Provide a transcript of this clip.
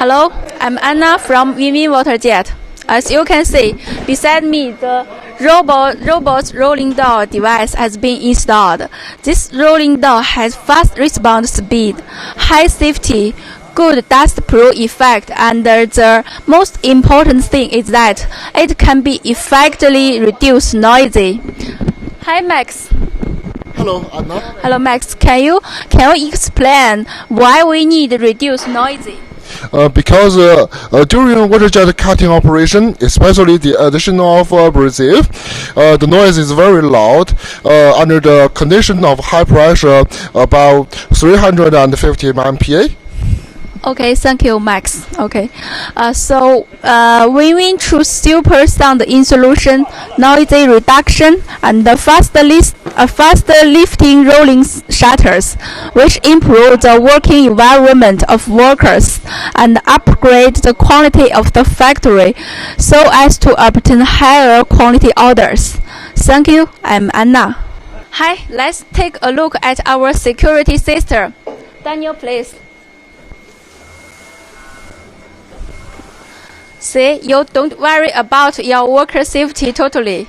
Hello, I'm Anna from winwin Waterjet. As you can see, beside me the robot rolling door device has been installed. This rolling door has fast response speed, high safety, good dustproof effect, and the most important thing is that it can be effectively reduce noisy. Hi Max. Hello, Anna. Hello Max. Can you explain why we need reduce noisy? Because during waterjet cutting operation, especially the addition of abrasive, the noise is very loud under the condition of high pressure, about 350 MPa. Okay, thank you, Max. Okay, so winwin choose super sound in solution, noisy reduction, and faster lifting rolling shutters, which improve the working environment of workers and upgrade the quality of the factory, so as to obtain higher quality orders. Thank you. I'm Anna. Hi, let's take a look at our security system. Daniel, please. See, you don't worry about your worker safety totally.